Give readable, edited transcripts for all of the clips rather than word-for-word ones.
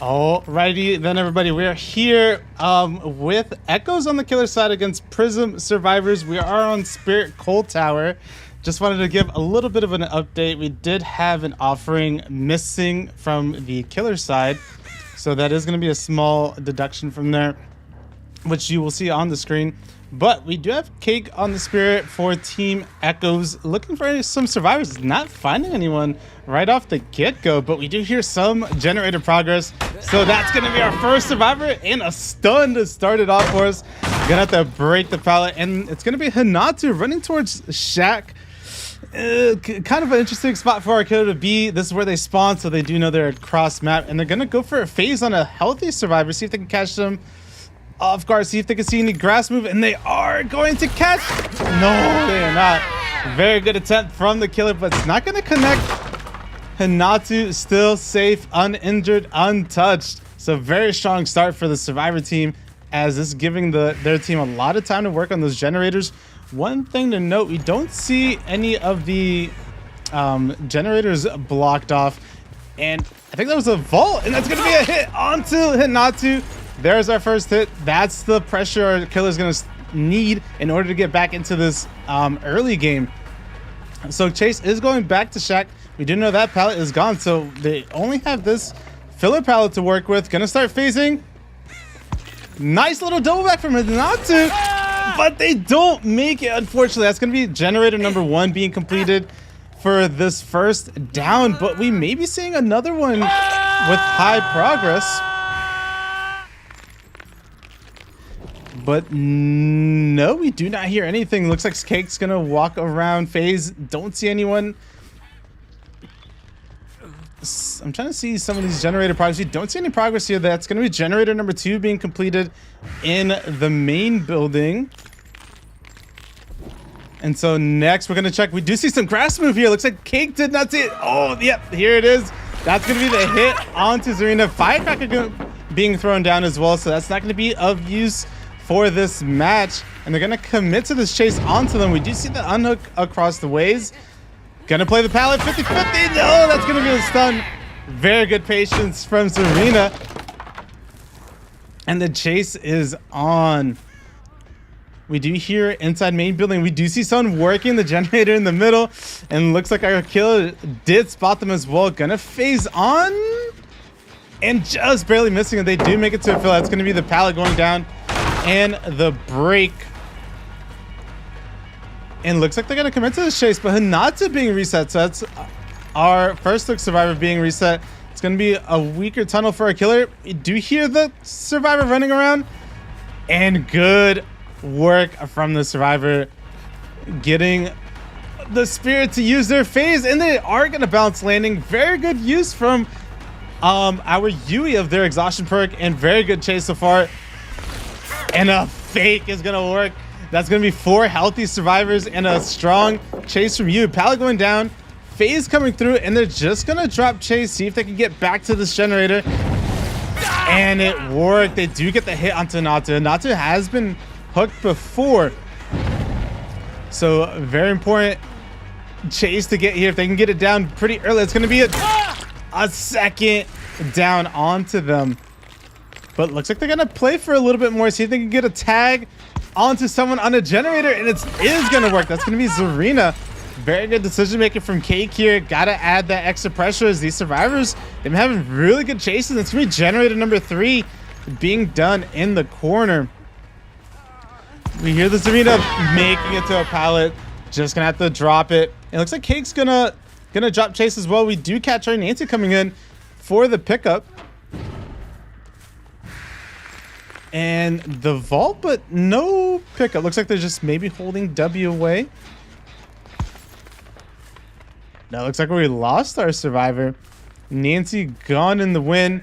Alrighty then, everybody, we are here with Echoes on the killer side against Prism survivors. We are on Spirit Cold Tower. Just wanted to give a little bit of an update. We did have an offering missing from the killer side, so that is going to be a small deduction from there, which you will see on the screen. But we do have Cake on the Spirit for Team Echoes, looking for some survivors. Not finding anyone right off the get-go, but we do hear some generator progress. So that's going to be our first survivor, and a stun to start it off for us. Gonna have to break the pallet, and it's going to be Hinatu running towards Shack. Kind of an interesting spot for our killer to be. This is where they spawn, so they do know they're across map, and they're going to go for a phase on a healthy survivor, see if they can catch them off guard, see if they can see any grass move, and they are going to catch. No, they are not. Very good attempt from the killer, but it's not going to connect. Hinatu still safe, uninjured, untouched. So very strong start for the survivor team, as this is giving their team a lot of time to work on those generators. One thing to note, we don't see any of the generators blocked off, and I think that was a vault, and that's going to be a hit onto Hinatu. There's our first hit. That's the pressure our killer's going to need in order to get back into this early game. So Chase is going back to Shack. We do know that pallet is gone, so they only have this filler pallet to work with. Gonna start phasing. Nice little double back from Hinatu, but they don't make it, unfortunately. That's going to be generator number 1 being completed for this first down, but we may be seeing another one with high progress. But no, we do not hear anything. Looks like Cake's gonna walk around phase. Don't see anyone. I'm trying to see some of these generator progress. We don't see any progress here. That's gonna be generator number 2 being completed in the main building. And so next we're gonna check. We do see some grass move here. Looks like Cake did not see it. Oh, yep, here it is. That's gonna be the hit onto Zarina. Firecracker being thrown down as well, so that's not gonna be of use for this match, and they're gonna commit to this chase onto them. We do see the unhook across the ways. Gonna play the pallet 50-50. No, that's gonna be a stun. Very good patience from Serena, and the chase is on. We do hear inside main building. We do see someone working the generator in the middle, and looks like our killer did spot them as well. Gonna phase on, and just barely missing it. They do make it to a fill. That's gonna be the pallet going down and the break, and looks like they're gonna commit to this chase, but Hinatu being reset. So that's our first look survivor being reset. It's gonna be a weaker tunnel for our killer. You do hear the survivor running around, and good work from the survivor getting the spirit to use their phase, and they are gonna bounce landing. Very good use from our Yui of their exhaustion perk, and very good chase so far. And a fake is gonna work. That's gonna be 4 healthy survivors and a strong chase from you. Pallet going down, phase coming through, and they're just gonna drop chase, see if they can get back to this generator. And it worked. They do get the hit onto Hinatu. Hinatu has been hooked before, so very important chase to get here. If they can get it down pretty early, it's gonna be a second down onto them. But looks like they're gonna play for a little bit more, see if they can get a tag onto someone on a generator, and it is gonna work. That's gonna be Zarina. Very good decision making from Cake here. Gotta add that extra pressure as these survivors, they've been having really good chases. It's gonna be generator number 3 being done in the corner. We hear the Zarina making it to a pallet. Just gonna have to drop it. It looks like Cake's gonna drop chase as well. We do catch our Nancy coming in for the pickup. And the vault, but no pickup. Looks like they're just maybe holding W away. Now looks like we lost our survivor. Nancy gone in the win,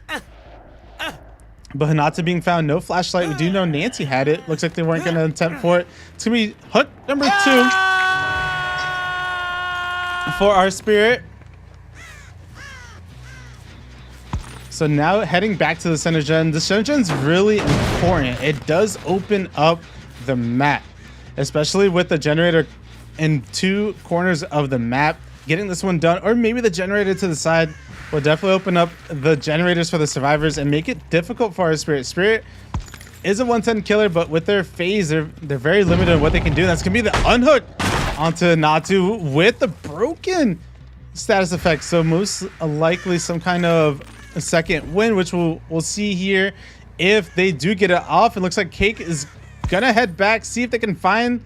but Hinatu being found. No flashlight. We do know Nancy had it. Looks like they weren't going to attempt for it. It's going to be hook number 2 for our spirit. So now heading back to the center gen. The center gen's really important. It does open up the map, especially with the generator in 2 corners of the map. Getting this one done, or maybe the generator to the side, will definitely open up the generators for the survivors and make it difficult for our Spirit. Spirit is a 110 killer, but with their phase, they're very limited in what they can do. That's gonna be the unhook onto Natu with the broken status effect. So most likely some kind of a second win, which we'll see here if they do get it off. It looks like Cake is gonna head back, see if they can find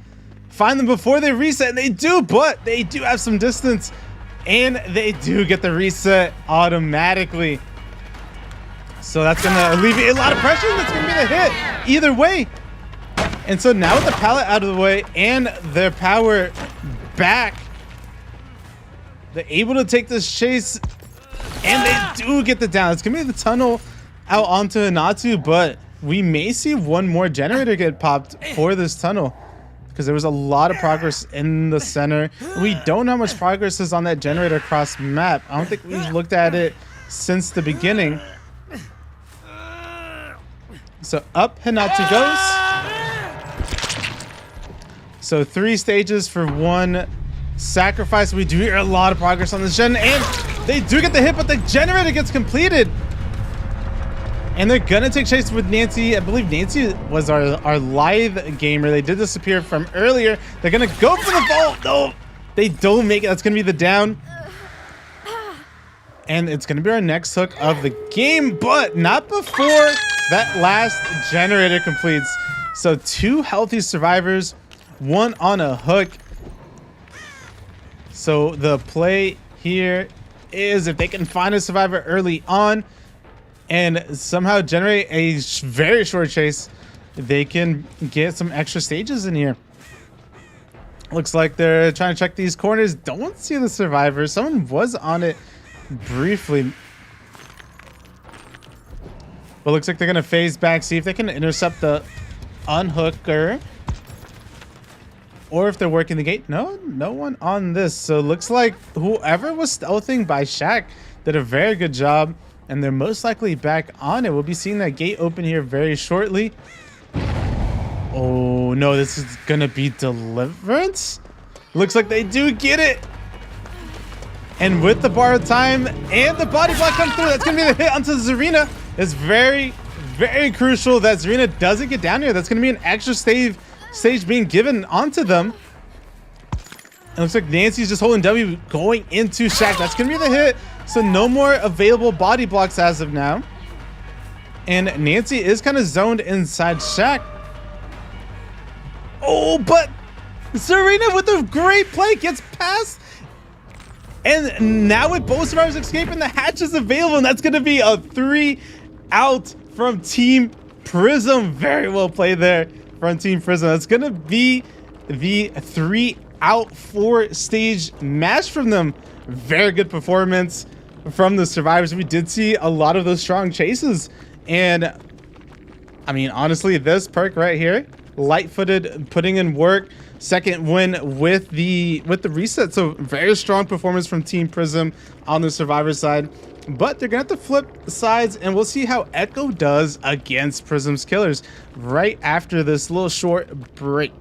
them before they reset. And they do, but they do have some distance, and they do get the reset automatically. So that's gonna alleviate a lot of pressure. That's gonna be the hit either way. And so now with the pallet out of the way and their power back, they're able to take this chase, and they do get the down. It's gonna be the tunnel out onto Hinatu, but we may see one more generator get popped for this tunnel because there was a lot of progress in the center. We don't know how much progress is on that generator across map. I don't think we've looked at it since the beginning. So up Hinatu goes. So 3 stages for 1 sacrifice. We do hear a lot of progress on this gen, and they do get the hit, but the generator gets completed. And they're gonna take chase with Nancy. I believe Nancy was our live gamer. They did disappear from earlier. They're gonna go for the vault. No, they don't make it. That's gonna be the down. And it's gonna be our next hook of the game, but not before that last generator completes. So 2 healthy survivors, 1 on a hook. So the play here is if they can find a survivor early on and somehow generate a very short chase, they can get some extra stages in here. Looks like they're trying to check these corners. Don't see the survivor. Someone was on it briefly. But looks like they're going to phase back, see if they can intercept the unhooker. Or if they're working the gate. No one on this. So looks like whoever was stealthing by Shaq did a very good job. And they're most likely back on it. We'll be seeing that gate open here very shortly. Oh no, this is gonna be Deliverance. Looks like they do get it. And with the borrowed time and the body block comes through, that's gonna be the hit onto Zarina. It's very, very crucial that Zarina doesn't get down here. That's gonna be an extra stage being given onto them. It looks like Nancy's just holding W going into Shaq. That's gonna be the hit. So no more available body blocks as of now. And Nancy is kind of zoned inside Shaq. Oh, but Serena with a great play gets past. And now with both survivors escaping, the hatch is available. And that's going to be a 3 out from Team Prism. Very well played there from Team Prism. That's going to be the 3 out 4 stage match from them. Very good performance from the survivors. We did see a lot of those strong chases, and I mean, honestly, this perk right here, light-footed, putting in work, second win with the reset. So very strong performance from Team Prism on the survivor side, but they're gonna have to flip sides, and we'll see how Echo does against Prism's killers right after this little short break.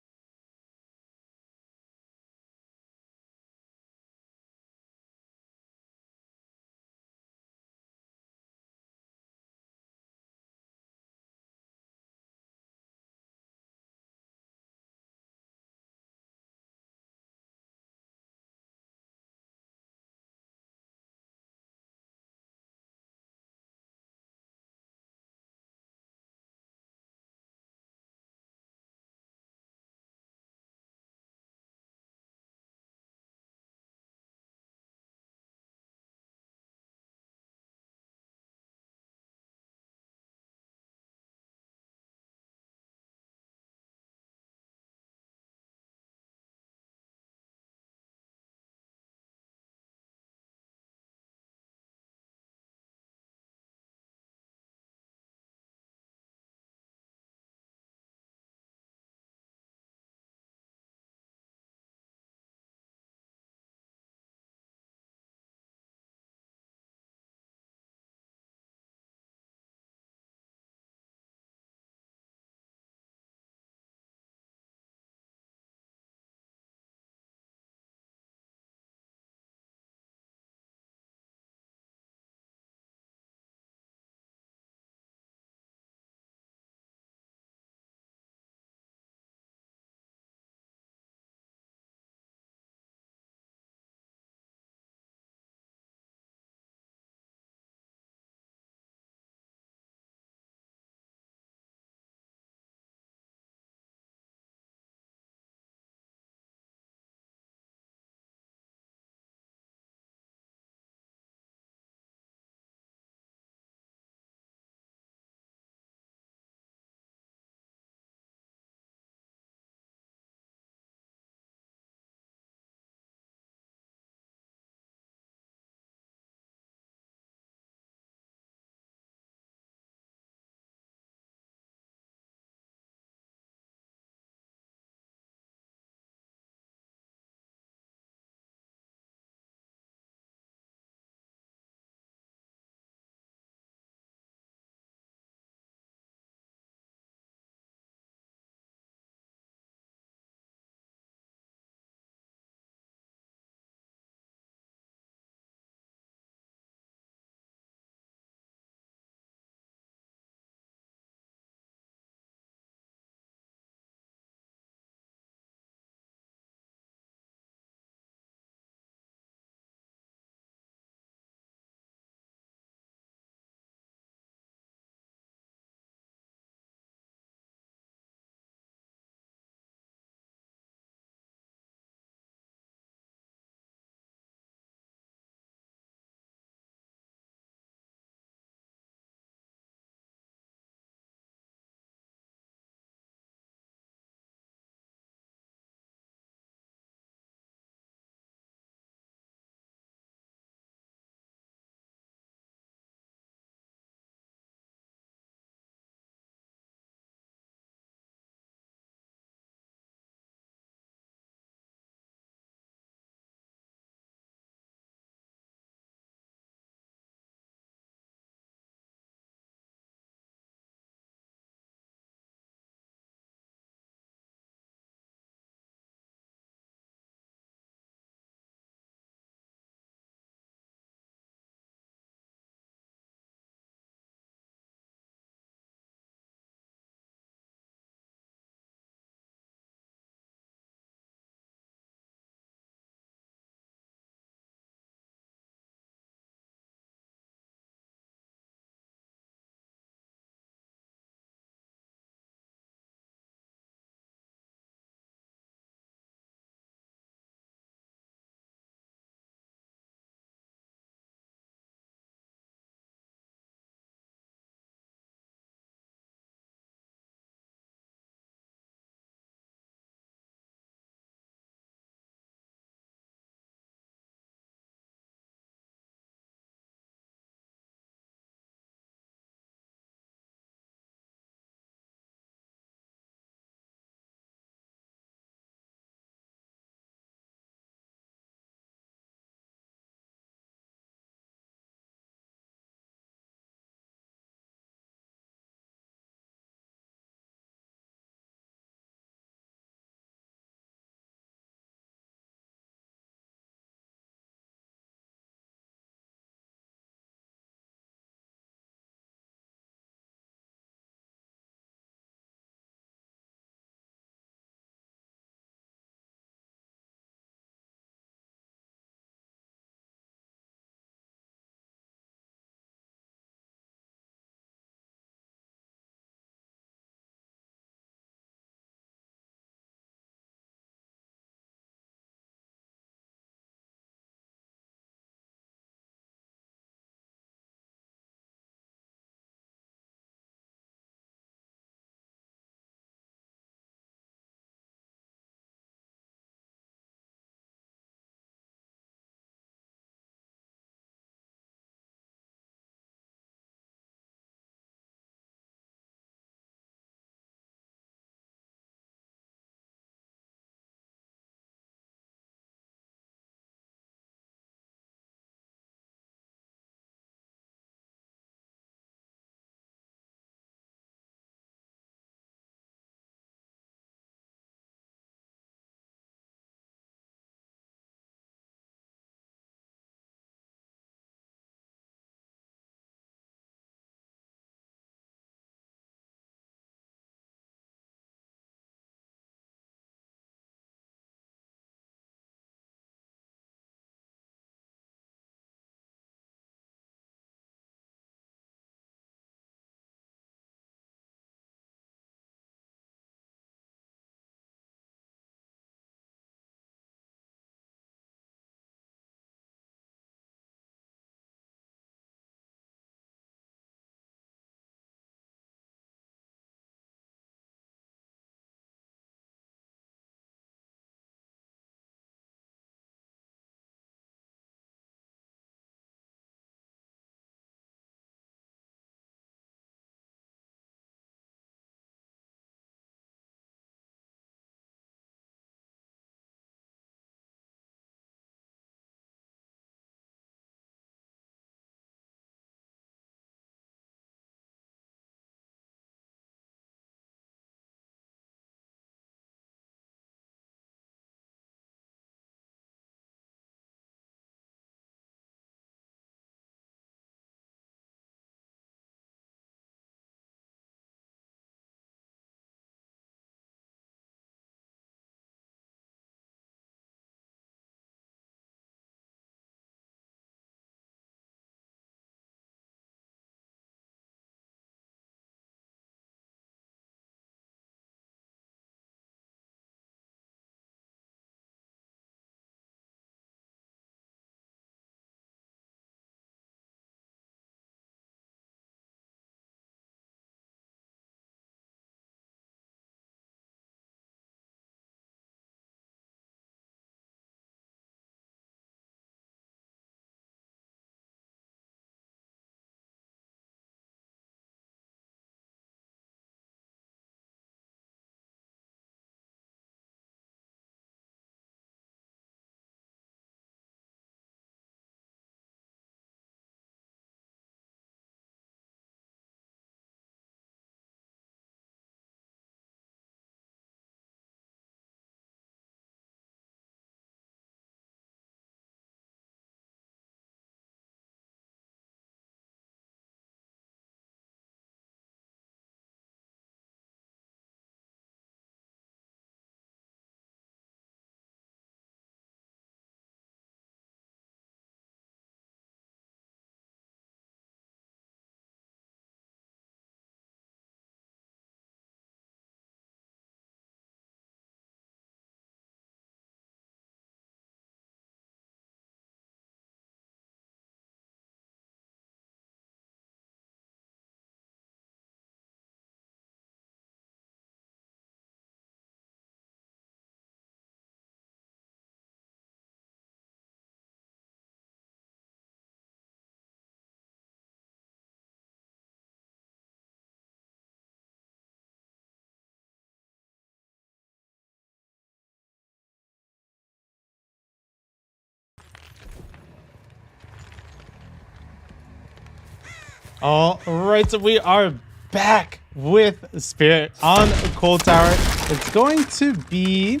All right, so we are back with Spirit on Cold Tower. It's going to be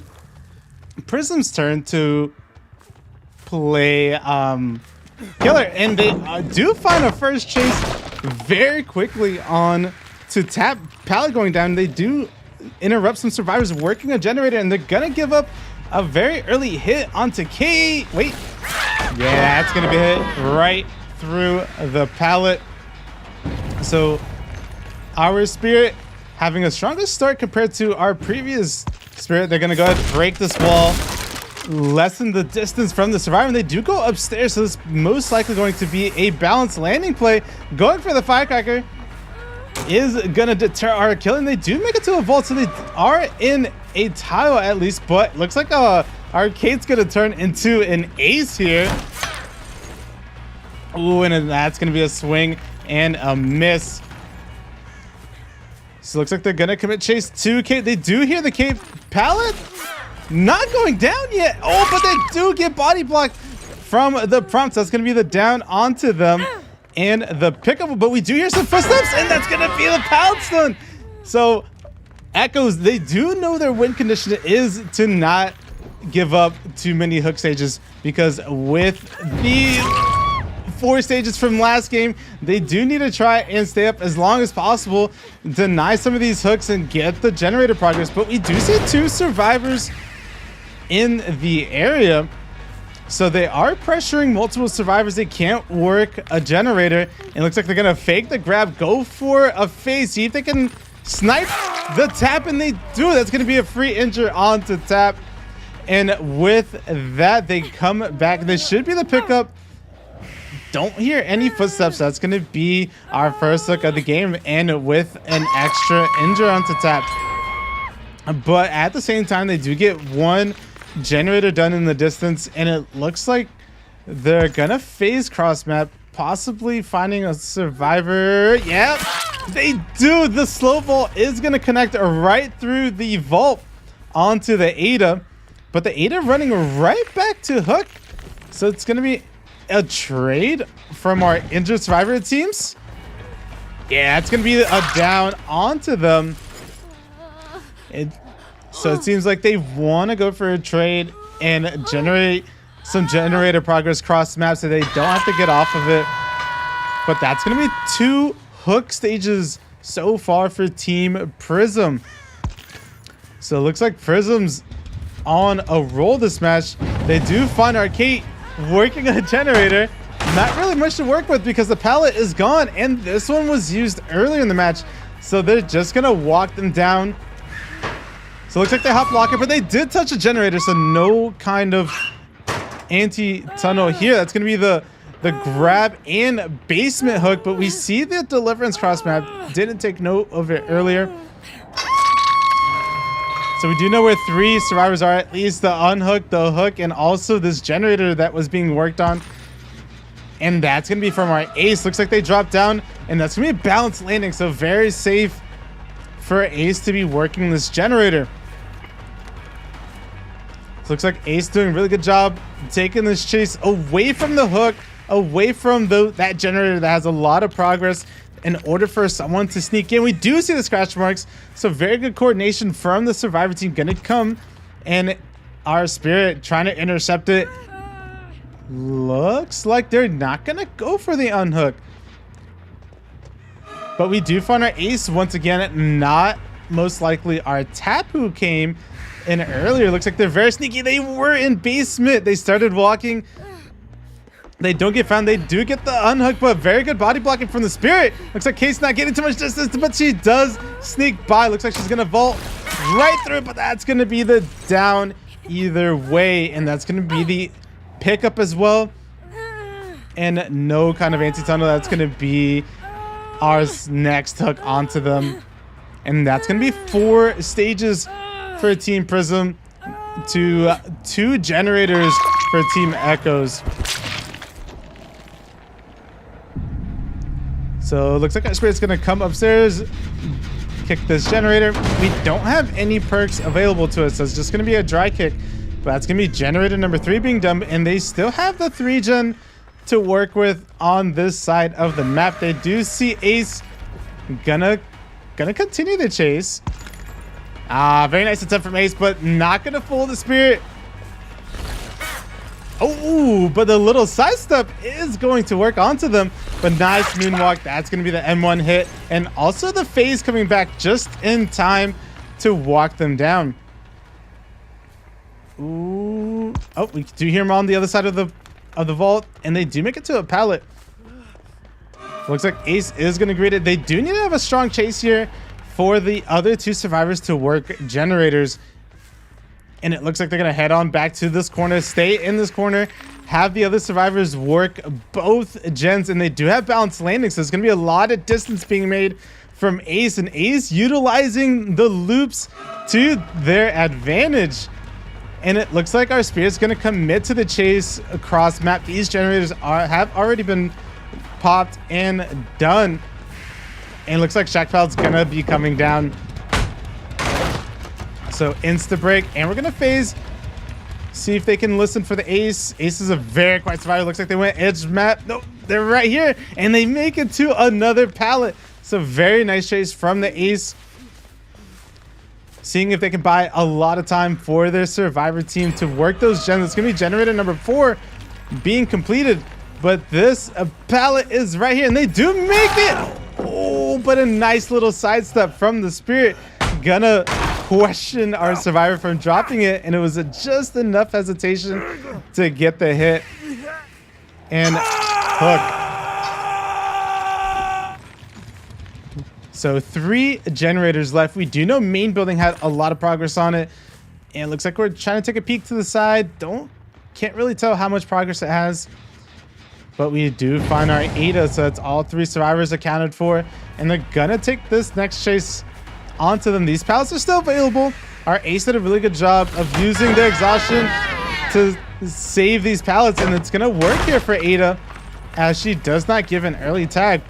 Prism's turn to play Killer, and they do find a first chase very quickly on to tap pallet going down. They do interrupt some survivors working a generator, and they're gonna give up a very early hit onto Kate. Wait, yeah, it's gonna be hit right through the pallet. So our Spirit having a stronger start compared to our previous Spirit. They're gonna go ahead and break this wall, lessen the distance from the survivor, and they do go upstairs, so this is most likely going to be a balanced landing play. Going for the firecracker is gonna deter our kill, and they do make it to a vault, so they are in a tile at least, but looks like Arcade's gonna turn into an ace here. Ooh, and that's gonna be a swing and a miss. So looks like they're gonna commit chase to Kate. They do hear the Kate pallet not going down yet. Oh, but they do get body blocked from the prompts. That's gonna be the down onto them and the pickup. But we do hear some footsteps, and that's gonna be the pallet stun. So Echoes, they do know their win condition is to not give up too many hook stages, because with the 4 stages from last game, they do need to try and stay up as long as possible, deny some of these hooks and get the generator progress. But we do see 2 survivors in the area, so they are pressuring multiple survivors. They can't work a generator. It looks like they're gonna fake the grab, go for a phase, see if they can snipe the tap, and they do. That's gonna be a free injure onto tap, and with that they come back. This should be the pickup. Don't hear any footsteps. That's going to be our first look of the game, and with an extra injure onto tap. But at the same time, they do get 1 generator done in the distance, and it looks like they're going to phase cross map, possibly finding a survivor. Yep, they do. The slow vault is going to connect right through the vault onto the Ada, but the Ada running right back to hook. So it's going to be a trade from our injured survivor, it seems. Yeah, it's gonna be a down onto them. So it seems like they want to go for a trade and generate some generator progress cross map, so they don't have to get off of it. But that's gonna be 2 hook stages so far for Team Prism. So it looks like Prism's on a roll this match. They do find Arcade working a generator. Not really much to work with because the pallet is gone, and this one was used earlier in the match, so they're just gonna walk them down. So it looks like they hop locker, but they did touch a generator, so no kind of anti-tunnel here. That's gonna be the grab and basement hook, but we see the deliverance cross map. Didn't take note of it earlier. So we do know where 3 survivors are, at least the unhook, the hook, and also this generator that was being worked on. And that's going to be from our ace. Looks like they dropped down, and that's going to be a balanced landing. So very safe for Ace to be working this generator. So looks like Ace doing a really good job taking this chase away from the hook, away from that generator that has a lot of progress, in order for someone to sneak in. We do see the scratch marks, so very good coordination from the survivor team. Gonna come, and our Spirit trying to intercept it. Looks like they're not gonna go for the unhook, but we do find our ace once again. Not most likely our tap who came in earlier. Looks like they're very sneaky. They were in basement. They started walking. They don't get found. They do get the unhook, but very good body blocking from the Spirit. Looks like Kate's not getting too much distance, but she does sneak by. Looks like she's going to vault right through, but that's going to be the down either way, and that's going to be the pickup as well. And no kind of anti-tunnel. That's going to be our next hook onto them. And that's going to be 4 stages for Team Prism to 2 generators for Team Echoes. So it looks like our Spirit's gonna come upstairs, kick this generator. We don't have any perks available to us, so it's just gonna be a dry kick. But that's gonna be generator number 3 being done, and they still have the 3 gen to work with on this side of the map. They do see Ace gonna continue the chase. Very nice attempt from Ace, but not gonna fool the Spirit. Oh, but the little sidestep is going to work onto them. But nice moonwalk. That's going to be the M1 hit. And also the phase coming back just in time to walk them down. Ooh. Oh, we do hear them on the other side of the vault. And they do make it to a pallet. Looks like Ace is going to greet it. They do need to have a strong chase here for the other two survivors to work generators. And it looks like they're going to head on back to this corner, stay in this corner, have the other survivors work both gens, and they do have balanced landing, so there's going to be a lot of distance being made from Ace, and Ace utilizing the loops to their advantage. And it looks like our Spirit's going to commit to the chase across map. These generators have already been popped and done. And it looks like Shackpal's going to be coming down. So insta break, and we're gonna phase, see if they can listen for the Ace. Ace is a very quiet survivor. Looks like they went edge map. Nope, they're right here, and they make it to another pallet. So very nice chase from the Ace, seeing if they can buy a lot of time for their survivor team to work those gens. It's gonna be generator number 4 being completed, but this pallet is right here, and they do make it. Oh, but a nice little sidestep from the Spirit. Gonna question our survivor from dropping it, and it was just enough hesitation to get the hit and hook. So 3 generators left. We do know main building had a lot of progress on it, and it looks like we're trying to take a peek to the side. Can't really tell how much progress it has, but we do find our Ada, so that's all 3 survivors accounted for, and they're gonna take this next chase onto them. These pallets are still available. Our Ace did a really good job of using their exhaustion to save these pallets, and it's gonna work here for Ada as she does not give an early tag.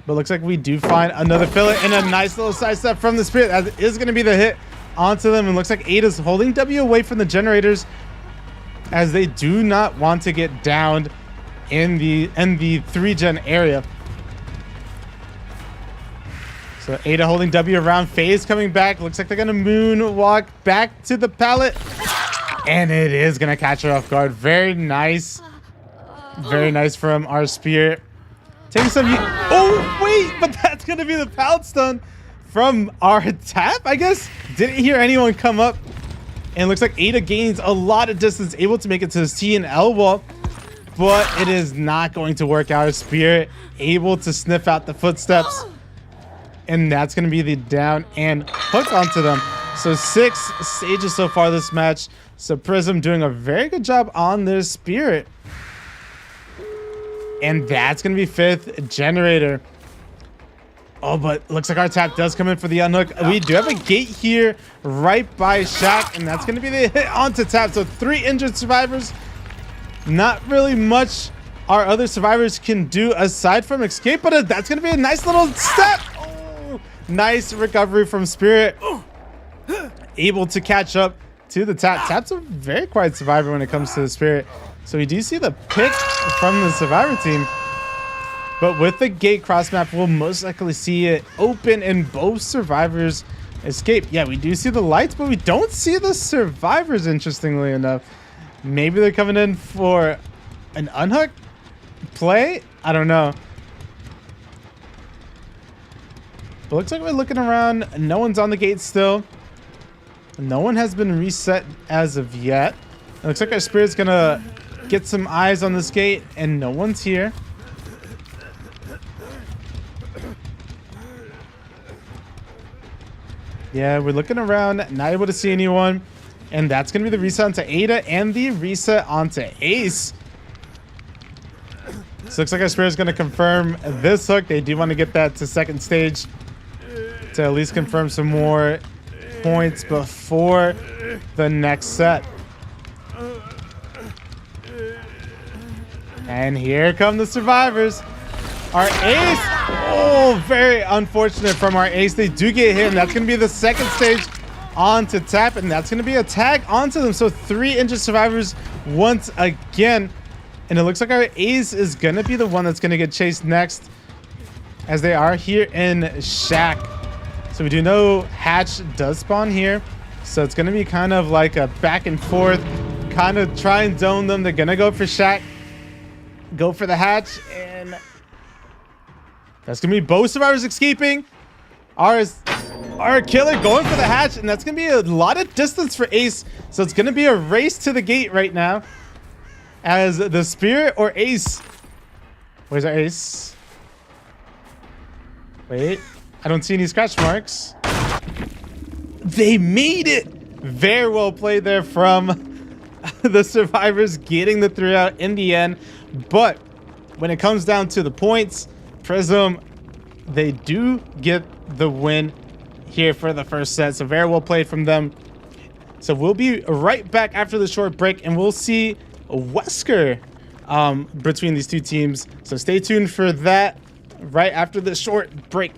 But looks like we do find another fillet and a nice little sidestep from the Spirit. That is gonna be the hit onto them, and looks like Ada's holding W away from the generators as they do not want to get downed in the 3-gen area. So Ada holding W around, phase coming back. Looks like they're gonna moonwalk back to the pallet, and it is gonna catch her off guard. Very nice from our Spirit. Taking some. Oh wait, but that's gonna be the pallet stun from our tap, I guess. Didn't hear anyone come up, and it looks like Ada gains a lot of distance, able to make it to the C and L wall, but it is not going to work out. Our Spirit able to sniff out the footsteps. And that's going to be the down and hook onto them. So 6 stages so far this match. So Prism doing a very good job on their Spirit. And that's going to be 5th generator. Oh, but looks like our tap does come in for the unhook. We do have a gate here right by Shaq, and that's going to be the hit onto tap. So 3 injured survivors. Not really much our other survivors can do aside from escape, but that's going to be a nice little step. Nice recovery from Spirit. Able to catch up to the tap. Tap's a very quiet survivor when it comes to the Spirit. So we do see the pick from the survivor team. But with the gate cross map, we'll most likely see it open and both survivors escape. Yeah, we do see the lights, but we don't see the survivors, interestingly enough. Maybe they're coming in for an unhook play? I don't know. But looks like we're looking around. No one's on the gate still. No one has been reset as of yet. It looks like our Spirit's gonna get some eyes on this gate, and no one's here. Yeah, we're looking around, not able to see anyone. And that's gonna be the reset onto Ada and the reset onto Ace. So looks like our Spirit's gonna confirm this hook. They do want to get that to 2nd stage to at least confirm some more points before the next set. And here come the survivors. Our Ace. Oh, very unfortunate from our Ace. They do get hit, and that's going to be the 2nd stage onto tap, and that's going to be a tag onto them. So 3 injured survivors once again. And it looks like our ace is going to be the one that's going to get chased next, as they are here in Shack. So we do know Hatch does spawn here. So it's going to be kind of like a back and forth, kind of try and zone them. They're going to go for Shack, go for the Hatch, and that's going to be both survivors escaping. Our killer going for the Hatch, and that's going to be a lot of distance for Ace. So it's going to be a race to the gate right now, as the Spirit or Ace. Where's our Ace? Wait, I don't see any scratch marks. They made it. Very well played there from the survivors, getting the 3 out in the end. But when it comes down to the points, Prism, they do get the win here for the first set. So very well played from them. So we'll be right back after the short break, and we'll see Wesker between these two teams. So stay tuned for that right after the short break.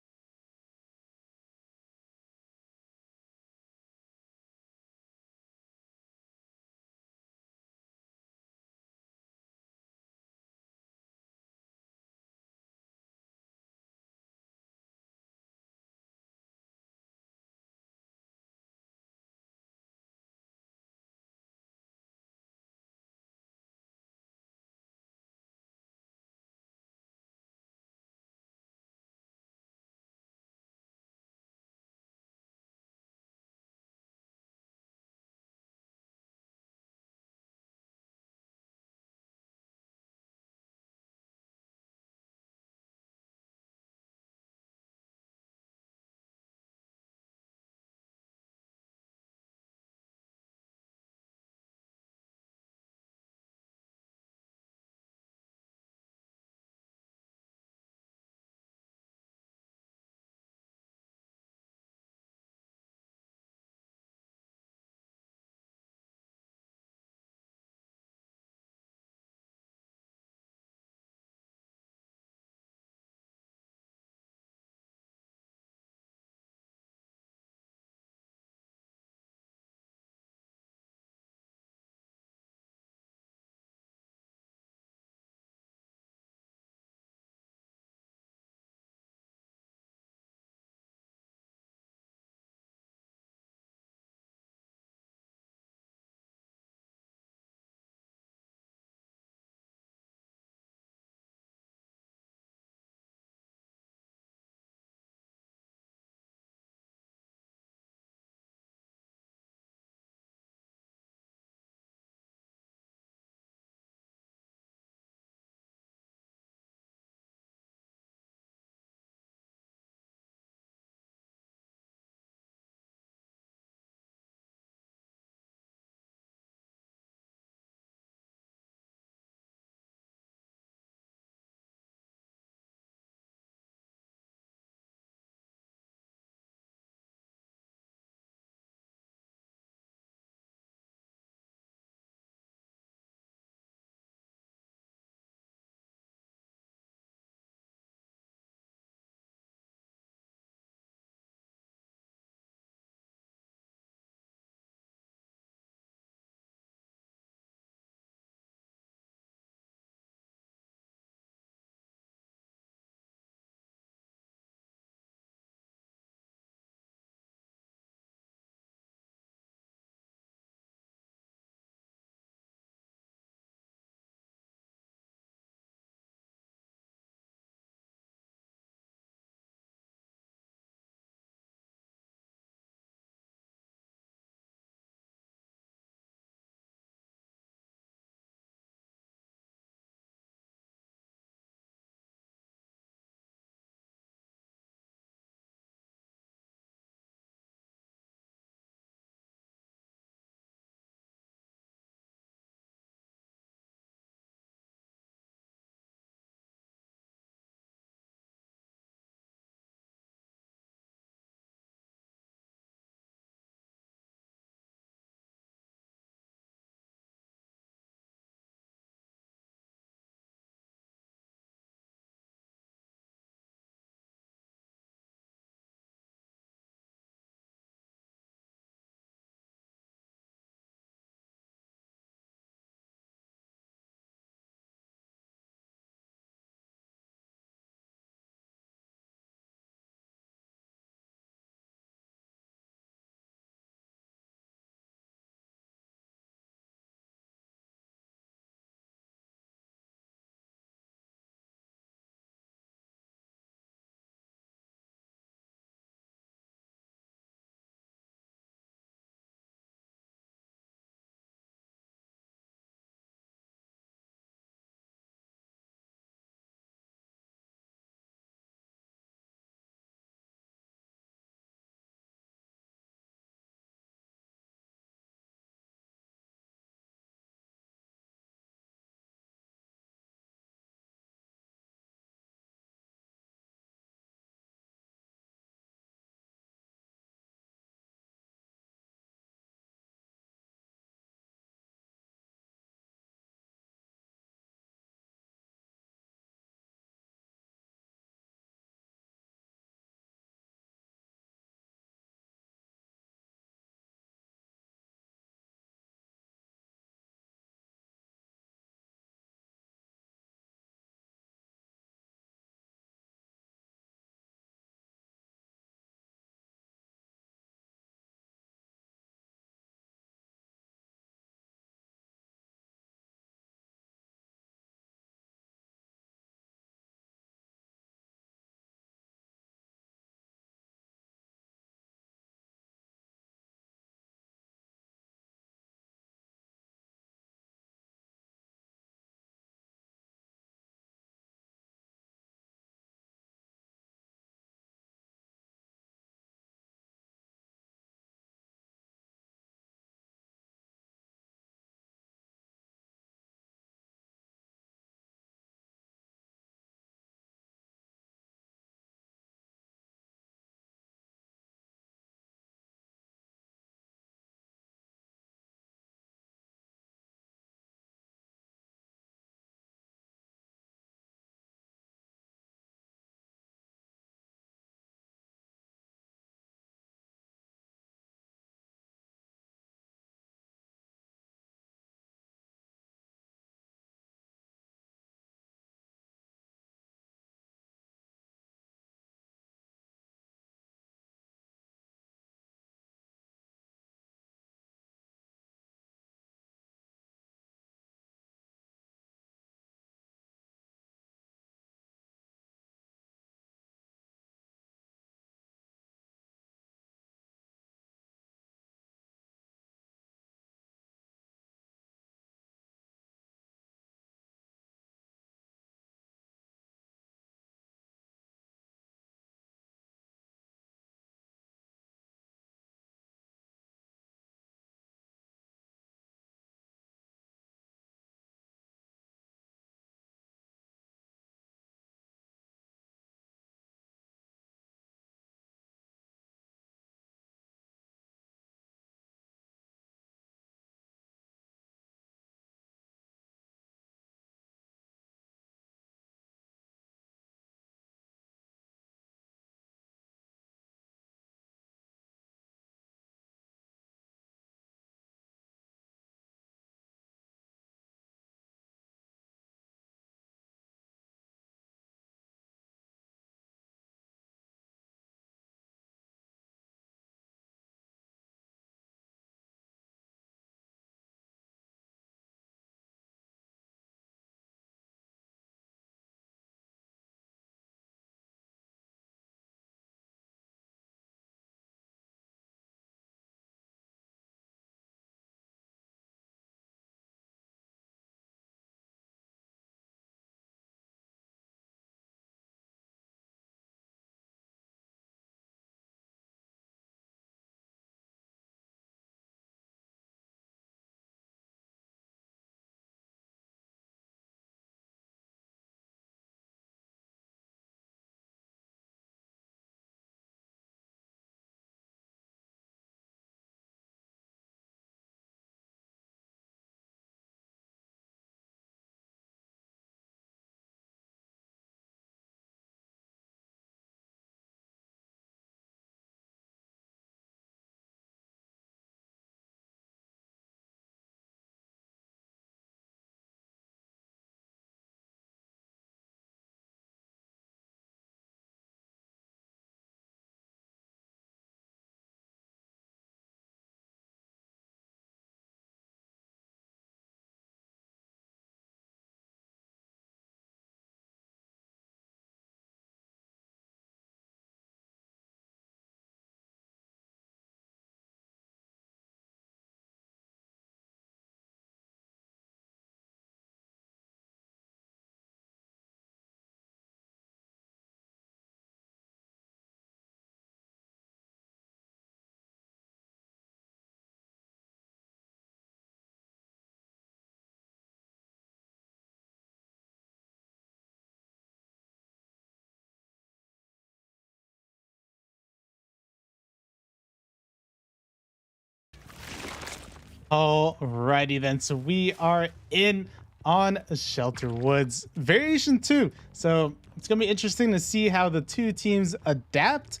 Alrighty then, so we are in on Shelter Woods Variation 2. So it's going to be interesting to see how the two teams adapt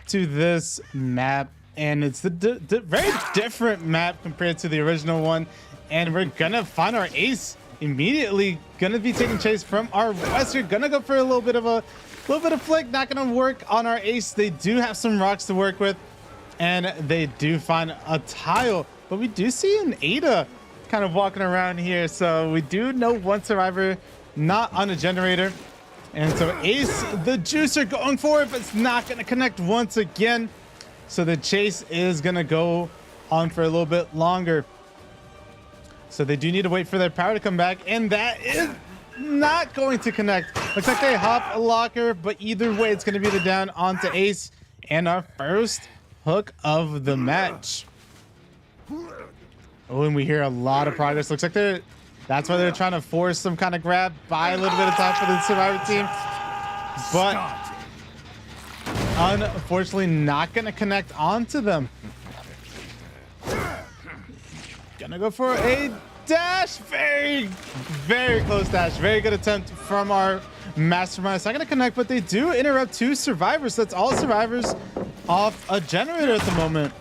to this map. And it's the very different map compared to the original one. And we're going to find our ace immediately. Going to be taking chase from our Wesker. Going to go for a little bit of flick. Not going to work on our ace. They do have some rocks to work with. And they do find a tile. But we do see an Ada kind of walking around here. So we do know one survivor not on a generator. And so Ace, the juicer, going for it, but it's not going to connect once again. So the chase is going to go on for a little bit longer. So they do need to wait for their power to come back. And that is not going to connect. Looks like they hop a locker, but either way, it's going to be the down onto Ace. And our first hook of the match. Oh, and we hear a lot of progress. Looks like that's why they're trying to force some kind of grab, buy a little bit of time for the survivor team. But unfortunately, not going to connect onto them. Gonna go for a dash. Very, very close dash. Very good attempt from our mastermind. It's not going to connect, but they do interrupt two survivors. That's all survivors off a generator at the moment.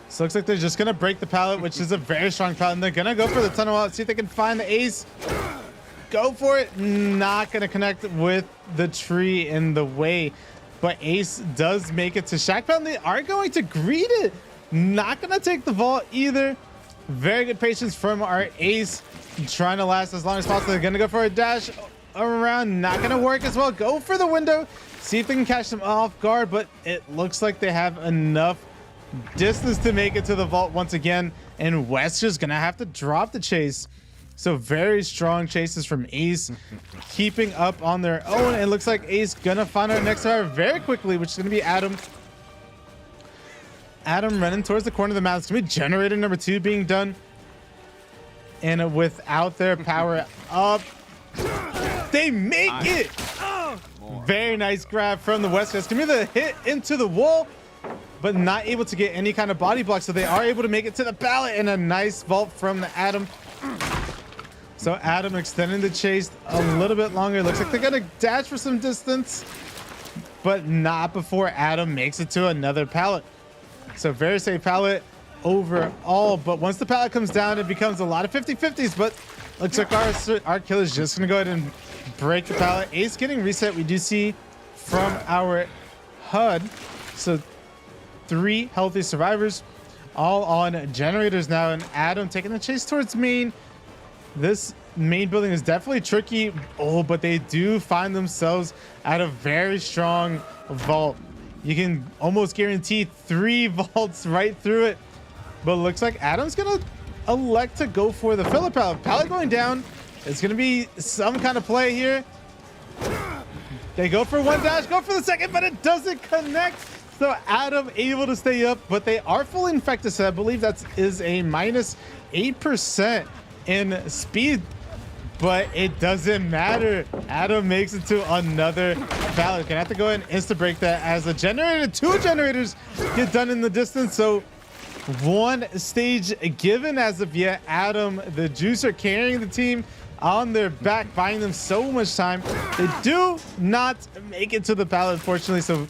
So looks like they're just going to break the pallet, which is a very strong pallet. And they're going to go for the tunnel out, see if they can find the ace. Go for it. Not going to connect with the tree in the way. But Ace does make it to Shack Pallet. They are going to greet it. Not going to take the vault either. Very good patience from our Ace. Trying to last as long as possible. They're going to go for a dash around. Not going to work as well. Go for the window. See if they can catch them off guard. But it looks like they have enough distance to make it to the vault once again. And Wesker's going to have to drop the chase. So very strong chases from Ace. Keeping up on their own. It looks like Ace going to find our next survivor very quickly, which is going to be Adam. Adam running towards the corner of the map. It's going to be generator number 2 being done. And without their power up, they make it. Very nice grab from the Wesker. It's going to be the hit into the wall, but not able to get any kind of body block. So they are able to make it to the pallet, and a nice vault from the Adam. So Adam extending the chase a little bit longer. Looks like they're going to dash for some distance, but not before Adam makes it to another pallet. So very safe pallet overall, but once the pallet comes down, it becomes a lot of 50-50s, but looks like our kill is just going to go ahead and break the pallet. Ace getting reset, we do see from our HUD. So 3 healthy survivors, all on generators now, and Adam taking the chase towards main. This main building is definitely tricky. Oh, but they do find themselves at a very strong vault. You can almost guarantee 3 vaults right through it. But looks like Adam's going to elect to go for the filler pallet. Pallet going down. It's going to be some kind of play here. They go for one dash, go for the second, but it doesn't connect. So Adam able to stay up, but they are fully infected. So I believe that is a minus 8% in speed. But it doesn't matter. Adam makes it to another pallet. Gonna have to go ahead and insta break that as a generator. 2 generators get done in the distance. So 1 stage given as of yet. Adam, the juicer, carrying the team on their back, buying them so much time. They do not make it to the pallet, unfortunately. So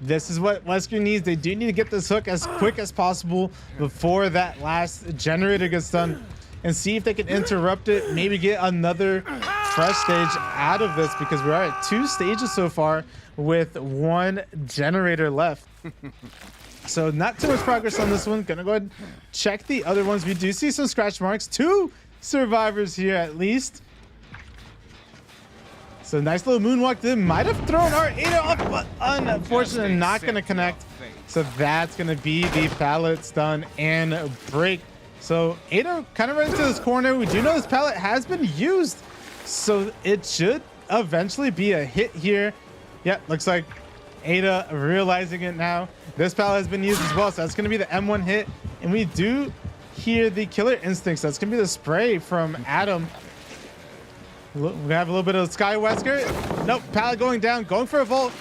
this is what Wesker needs. They do need to get this hook as quick as possible before that last generator gets done, and see if they can interrupt it, maybe get another fresh stage out of this, because we are at 2 stages so far with 1 generator left. So not too much progress on this one. Gonna go ahead and check the other ones. We do see some scratch marks. 2 survivors here at least. So nice little moonwalk. They might have thrown our Ada off, but unfortunately not gonna connect. So that's gonna be the pallet stun and break. So Ada kind of right into this corner. We do know this pallet has been used, so it should eventually be a hit here. Yep, looks like Ada realizing it now. This pallet has been used as well, so that's going to be the M1 hit. And we do hear the killer instincts. That's going to be the spray from Adam. We have a little bit of Sky Wesker. Nope, pallet going down, going for a vault.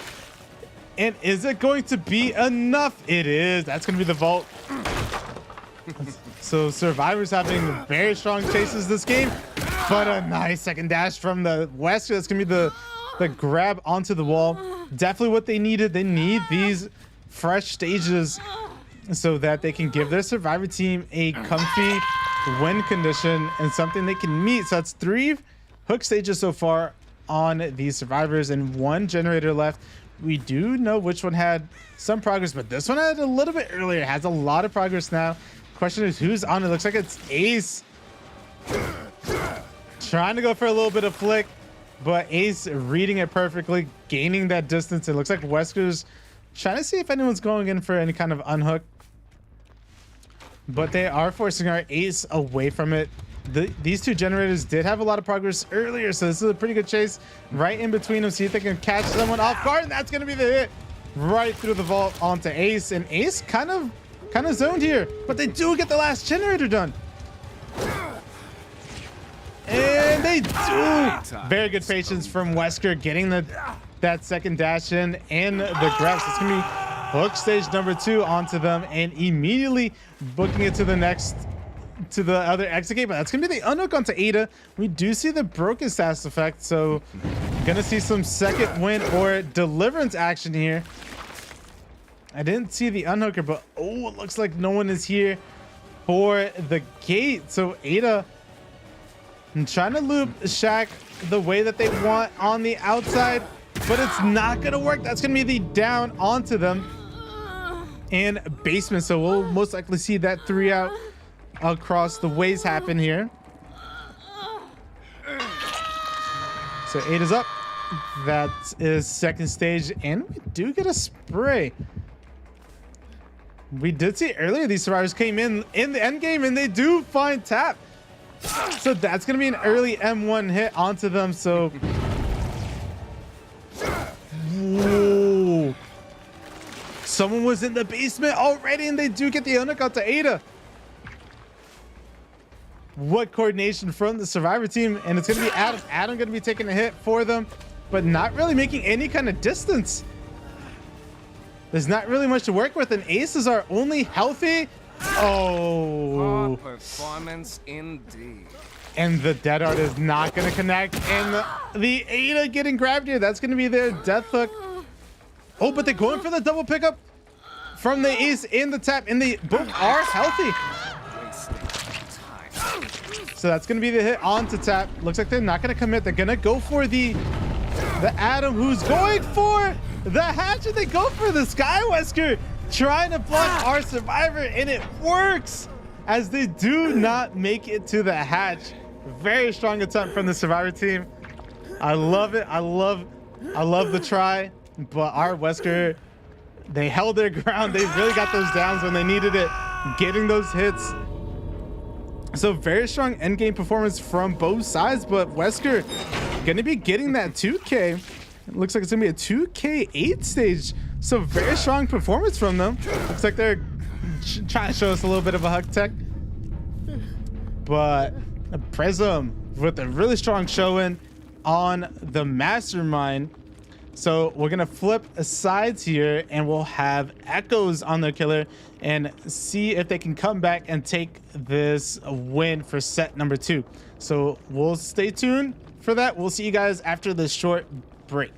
And is it going to be enough? It is. That's going to be the vault. So survivors having very strong chases this game, but a nice second dash from the Wesker. That's gonna be the grab onto the wall. Definitely what they needed. They need these fresh stages so that they can give their survivor team a comfy win condition and something they can meet. So that's 3 hook stages so far on these survivors and 1 generator left. We do know which one had some progress, but this one had a little bit earlier. It has a lot of progress now. Question is who's on it. Looks like it's Ace trying to go for a little bit of flick, but Ace reading it perfectly, gaining that distance. It looks like Wesker's trying to see if anyone's going in for any kind of unhook, but they are forcing our Ace away from it. These 2 generators did have a lot of progress earlier, so this is a pretty good chase right in between them. See if they can catch someone off guard, and that's going to be the hit right through the vault onto Ace. And Ace kind of zoned here, but they do get the last generator done. And they do. Very good patience from Wesker getting that second dash in and the grabs. It's going to be hook stage number 2 onto them and immediately booking it to the other exit gate, but that's gonna be the unhook onto Ada. We do see the broken status effect, so gonna see some second win or deliverance action here. I didn't see the unhooker, but oh, it looks like no one is here for the gate. So Ada trying to loop Shaq the way that they want on the outside, but it's not gonna work. That's gonna be the down onto them and basement. So we'll most likely see that 3 out across the ways happen here. So 8 is up. That is second stage, and we do get a spray. We did see earlier these survivors came in the end game, and they do find tap. So that's gonna be an early M1 hit onto them. So whoa, someone was in the basement already, and they do get the unhook out to Ada. What coordination from the survivor team, and it's gonna be Adam. Adam gonna be taking a hit for them, but not really making any kind of distance. There's not really much to work with, and Ace is our only healthy. Oh, poor performance indeed. And the dead art is not gonna connect, and the Ada getting grabbed here. That's gonna be their death hook. Oh, but they're going for the double pickup from the Ace in the tap, and they both are healthy. So that's going to be the hit onto tap. Looks like they're not going to commit. They're going to go for the Adam, who's going for the hatch, and they go for the Sky Wesker, trying to block our survivor, and it works as they do not make it to the hatch. Very strong attempt from the survivor team. I love it. I love the try, but our Wesker, they held their ground. They really got those downs when they needed it, getting those hits. So very strong endgame performance from both sides, but Wesker gonna be getting that 2K. It looks like it's gonna be a 2K 8 stage. So very strong performance from them. Looks like they're trying to show us a little bit of a hug tech. But Prism with a really strong showing on the Mastermind. So we're gonna flip sides here, and we'll have Echoes on the killer and see if they can come back and take this win for set number 2. So we'll stay tuned for that. We'll see you guys after this short break.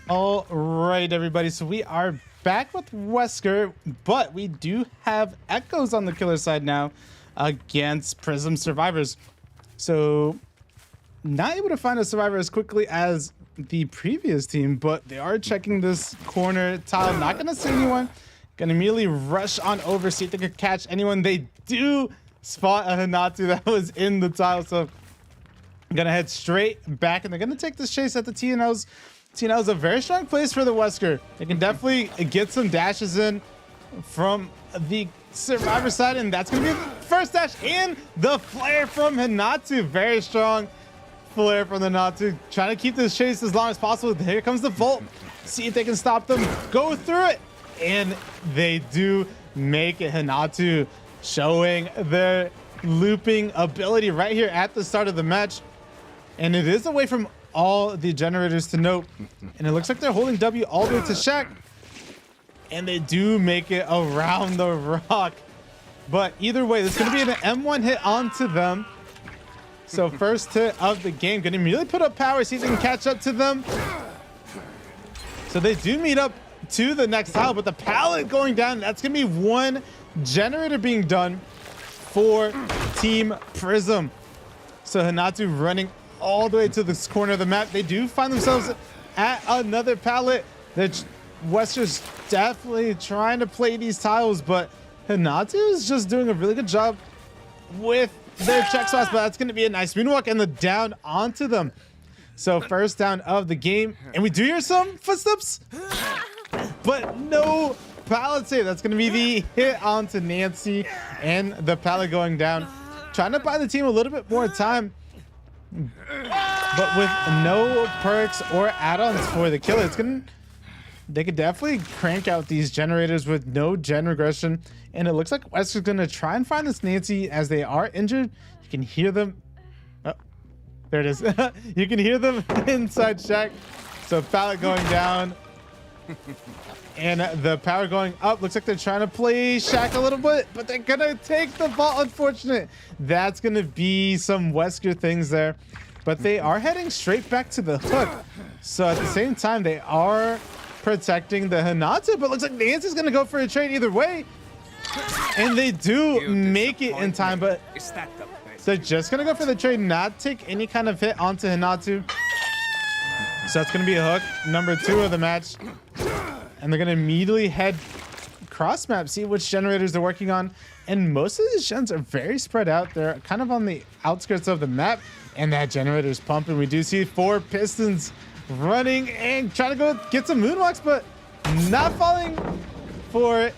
All right, everybody. So we are back with Wesker, but we do have Echoes on the killer side now against Prism survivors. So not able to find a survivor as quickly as the previous team, but they are checking this corner tile. Not going to see anyone. Going to immediately rush on over, see if they can catch anyone. They do spot a Hinatu that was in the tile, so I'm going to head straight back, and they're going to take this chase at the TNOs. TNO is a very strong place for the Wesker. They can definitely get some dashes in from the survivor side, and that's going to be the first dash, and the flare from Hinatu. Very strong flare from the Hinatu. Trying to keep this chase as long as possible. Here comes the Volt. See if they can stop them. Go through it. And they do make it. Hinatu showing their looping ability right here at the start of the match. And it is away from all the generators to note. And it looks like they're holding W all the way to Shaq. And they do make it around the rock. But either way, there's going to be an M1 hit onto them. So first hit of the game. Going to immediately put up power, see if they can catch up to them. So they do meet up to the next tile, but the pallet going down, that's going to be one generator being done for Team Prism. So Hinatu running all the way to this corner of the map. They do find themselves at another pallet. Wesker's definitely trying to play these tiles, but Hinatu is just doing a really good job with their check spots, but that's going to be a nice moonwalk and the down onto them. So first down of the game, and we do hear some footsteps, but no pallet save. That's going to be the hit onto Nancy, and the pallet going down. Trying to buy the team a little bit more time, but with no perks or add-ons for the killer, they could definitely crank out these generators with no gen regression. And it looks like Wesker's going to try and find this Nancy as they are injured. You can hear them. Oh, there it is. You can hear them inside Shaq. So pallet going down. And the power going up. Looks like they're trying to play Shaq a little bit, but they're going to take the ball. Unfortunate. That's going to be some Wesker things there. But they are heading straight back to the hook. So at the same time, they are protecting the Hinatu, but looks like Nancy's going to go for a trade either way. And they do make it in time, but they're just going to go for the trade, not take any kind of hit onto Hinatu. So that's going to be a hook number 2 of the match. And they're going to immediately head cross map, see which generators they're working on. And most of these gens are very spread out. They're kind of on the outskirts of the map, and that generator's pumping. We do see 4 pistons running and trying to go get some moonwalks, but not falling for it.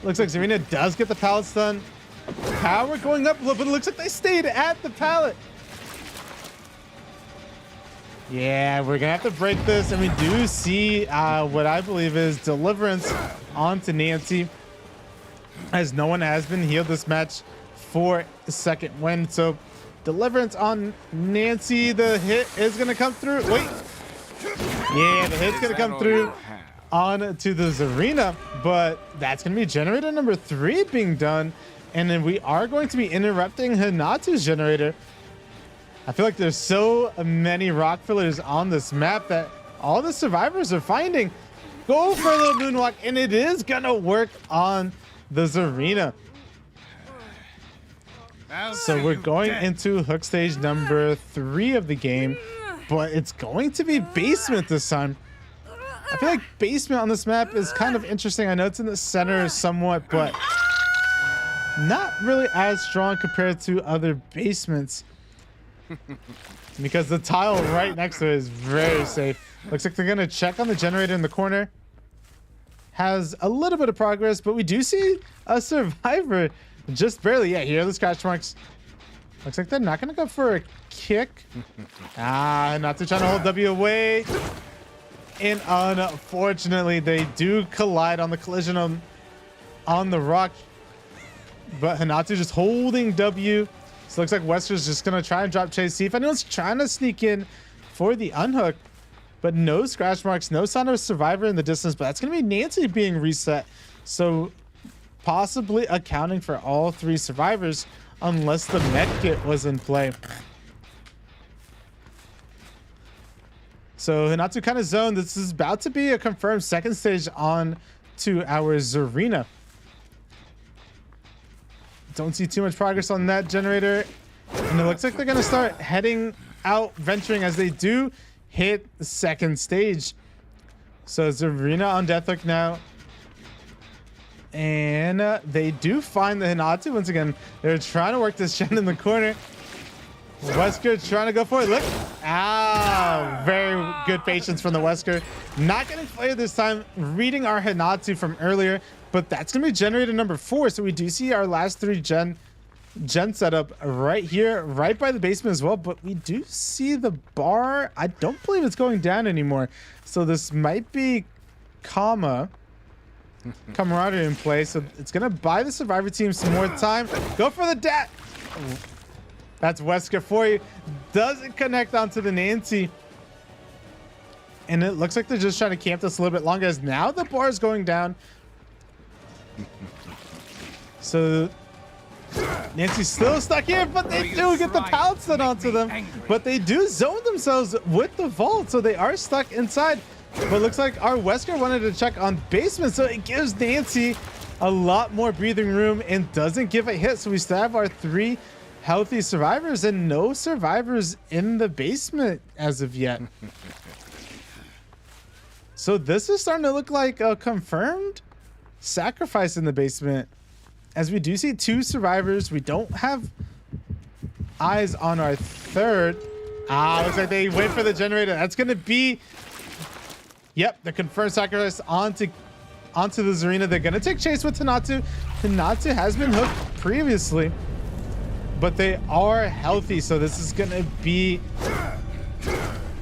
Looks like Zarina does get the pallets done. Power going up, but it looks like they stayed at the pallet. Yeah, we're gonna have to break this, and we do see what I believe is deliverance onto Nancy, as no one has been healed this match for the second win. So deliverance on Nancy. The hit is gonna come through. Wait. Yeah, the hit's gonna come through on to the Zarina, but that's gonna be generator number 3 being done. And then we are going to be interrupting Hinatu's generator. I feel like there's so many rock fillers on this map that all the survivors are finding. Go for a little moonwalk, and it is gonna work on the Zarina. So we're going into hook stage number 3 of the game, but it's going to be basement this time. I feel like basement on this map is kind of interesting. I know it's in the center somewhat, but not really as strong compared to other basements, because the tile right next to it is very safe. Looks like they're going to check on the generator in the corner. Has a little bit of progress, but we do see a survivor just barely. Yeah, here are the scratch marks. Looks like they're not going to go for a kick. Not to try to hold W away. And unfortunately, they do collide on the collision on the rock. But Hinatu just holding W. So it looks like Wesker's just going to try and drop chase. See if anyone's trying to sneak in for the unhook. But no scratch marks, no sign of a survivor in the distance. But that's going to be Nancy being reset. So possibly accounting for all 3 survivors, unless the med kit was in play. So Hinata kind of zoned. This is about to be a confirmed second stage on to our Zarina. Don't see too much progress on that generator. And it looks like they're going to start heading out, venturing as they do hit the second stage. So Zarina on Deathhook now. And they do find the Hinata once again. They're trying to work this gen in the corner. Wesker trying to go for it. Look. Ah, very good patience from the Wesker. Not getting flared this time. Reading our Hinata from earlier. But that's going to be generator number 4. So we do see our last 3 gen setup right here, right by the basement as well. But we do see the bar. I don't believe it's going down anymore. So this might be camaraderie in play. So it's going to buy the survivor team some more time. Go for the dat. That's Wesker for you. Doesn't connect onto the Nancy. And it looks like they're just trying to camp this a little bit longer as now the bar is going down. So Nancy's still stuck here, but they do get the pallets done onto them. But they do zone themselves with the vault, so they are stuck inside. But looks like our Wesker wanted to check on basement, so it gives Nancy a lot more breathing room and doesn't give a hit. So we still have our 3 healthy survivors and no survivors in the basement as of yet. So this is starting to look like a confirmed sacrifice in the basement, as we do see 2 survivors. We don't have eyes on our 3rd. Looks like they wait for the generator. That's gonna be, yep, the confirmed sacrifice onto the Zarina. They're gonna take chase with Hinata. Hinata has been hooked previously, but they are healthy, so this is gonna be,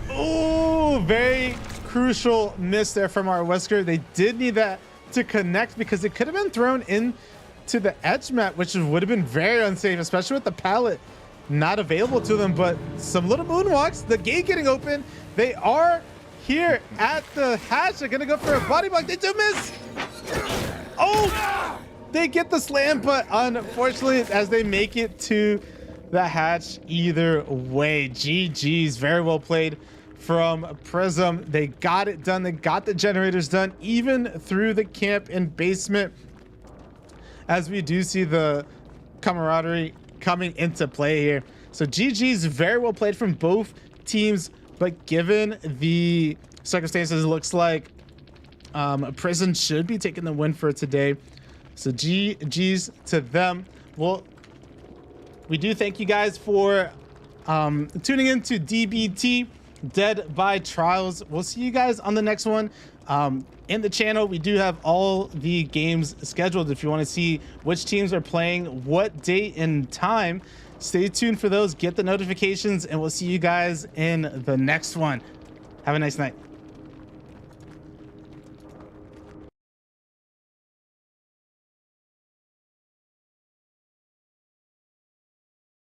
oh, very crucial miss there from our Wesker. They did need that to connect because it could have been thrown into the edge mat, which would have been very unsafe, especially with the pallet not available to them. But some little moonwalks, the gate getting open. They are here at the hatch. They're gonna go for a body block. They do miss. Oh, they get the slam, but unfortunately, as they make it to the hatch, either way, GG's. Very well played from Prism. They got it done. They got the generators done, even through the camp and basement, as we do see the camaraderie coming into play here. So GG's, very well played from both teams, but given the circumstances, it looks like Prism should be taking the win for today. So GG's to them. Well, we do thank you guys for tuning in to DBT Dead by Trials. We'll see you guys on the next one. In the channel, we do have all the games scheduled. If you want to see which teams are playing, what date and time, stay tuned for those. Get the notifications, and we'll see you guys in the next one. Have a nice night.